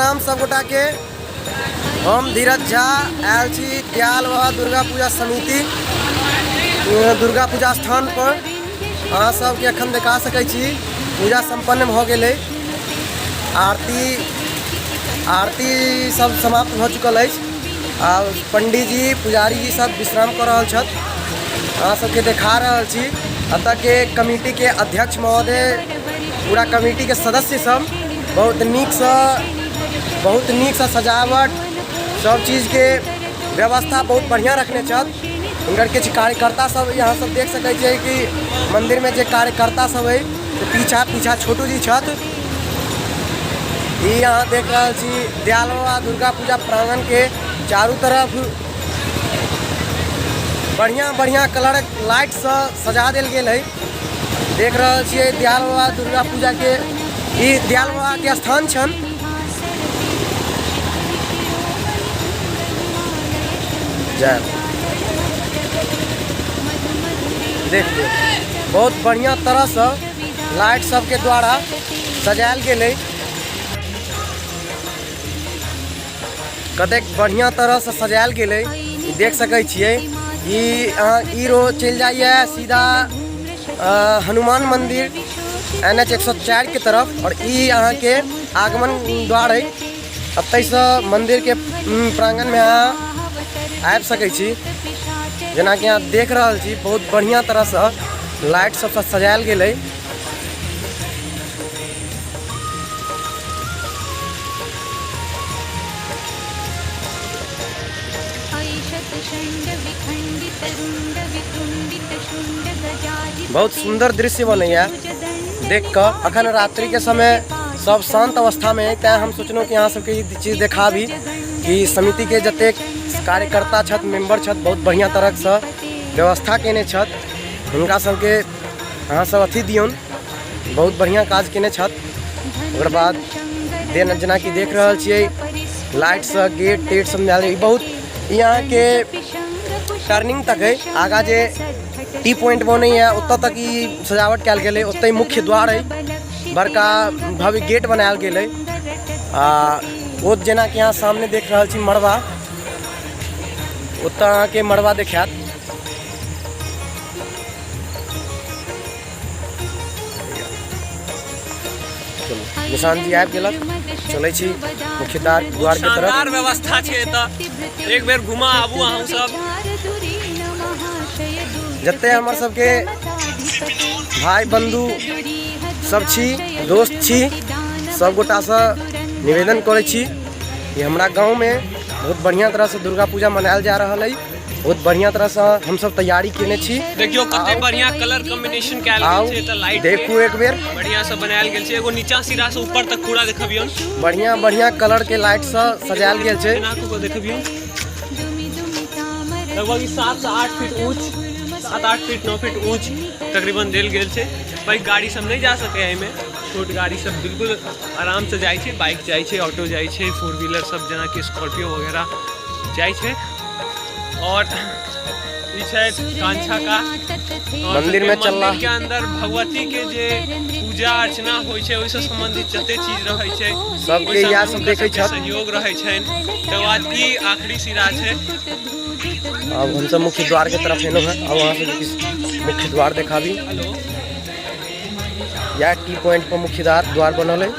प्रणाम सब गोटा के। हम धीरज झा आयल छी दयाल बाबा दुर्गा पूजा समिति दुर्गा पूजा स्थान पर। अहाँ सबके अखन देखा सकै छी पूजा संपन्न भ गेलै। आरती सब समाप्त भ चुकल अछि। आ पंडित जी पुजारी जी सब विश्राम कर रहल छथि। अहाँ सबके देखा रहल छी अतः के कमिटी के अध्यक्ष महोदय, पूरा कमिटी के सदस्य सब बहुत नीक से सजावट सब चीज़ के व्यवस्था बहुत बढ़िया रखने छथि। उनकर किछु कार्यकर्ता सब यहाँ सब देख सकै छियै कि मंदिर में जे कार्यकर्ता सब है पीछा छोटू जी छथि। यहाँ देख रहा छी दयाल बाबा दुर्गा पूजा प्रांगण के चारों तरफ बढ़िया कलर लाइट से सजा दिल गेल है। देख रहा छियै दयाल बाबा दुर्गा पूजा के ई दयाल बाबा के स्थान छन। जय देखिए बहुत बढ़िया तरह से लाइट सब के द्वारा सजायल गेल है। कतेक बढ़िया तरह से सजायल गेल है देख सकै छियै। ई रोड चल जाइए सीधा हनुमान मंदिर NH 104 के तरफ और ई यहाँ के आगमन द्वार है। अतै से मंदिर के प्रांगण में अहाँ आबि सकै छी। जेना कि अहाँ देख रहल छी बहुत बढ़िया तरह से लाइट सब सजायल गेल है। बहुत सुंदर दृश्य बनैया देख कर। अखन रात्रि के समय सब शांत अवस्था में है, तैं हम सोचलहुँ कि यहाँ सबके ई चीज देखाबी कि समिति के जतेक कार्यकर्ता छथि, मेंबर छथि, बहुत बढ़िया तरह से व्यवस्था केने छथि। हुनका सबके अहाँ सब अथी दियौन, बहुत बढ़िया काज केने छथि। ओकर बाद जेना कि देख रहल छियै लाइट से गेट टेट सब डाल बहुत यहाँ के टर्निंग तक है। आगा जे टी पॉइंट बने है उत तक ही सजावट कल गए। उत मुख्य द्वार है, बड़का भव्य गेट बनायल गेल। वो जेना कि यहाँ सामने देख रहा छी मड़वा, उत के मड़वा देखात। निशान जी आबि गेलक। चलै छी मुख्य द्वार के तरफ। व्यवस्था छै त एक बेर घुमा आबू अहाँ सब। जते हमर सबके भाई बंधु सब छी, दोस्त छी, सब गोटा से निवेदन करै छी कि हमरा गांव में बहुत बढ़िया तरह से दुर्गा पूजा मनायल जा रहा है। बहुत बढ़िया तरह से हम सब तैयारी केने छी। देखियो कते बढ़िया कलर कॉम्बिनेशन कैल गेल छै त लाइट देखू एक बेर बढ़िया से बनायल गेल छै। एगो नीचा सिरा से ऊपर तक पूरा देखबियौ बढ़िया कलर के लाइट से सजायल गेल छै। को देखबियौ लगभग 7 से 8 फीट ऊंच, 7-8 फीट 9 फीट ऊंच तकरीबन देल गेल छै। भाई गाड़ी सब नहीं जा सके है में, छोट गाड़ी सब बिल्कुल आराम से जाय छै। बाइक जाय छै, ऑटो जाय छै, 4 व्हीलर सब जना कि स्कॉर्पियो वगैरह जाय छै। और कांछा का मंदिर में चल रहा के अंदर भगवती के जे पूजा अर्चना होय छै ओइसे संबंधित जते चीज रहै छै सबके या सब देखै छै, सहयोग रहै छै। त बाद की आखिरी सिरा छै। अब हम सब मुख्य द्वार के तरफ एलो है। अब वहाँ से मुख्य द्वार दिखाबी। या टी पॉइंट पर मुख्य द्वार बनल है।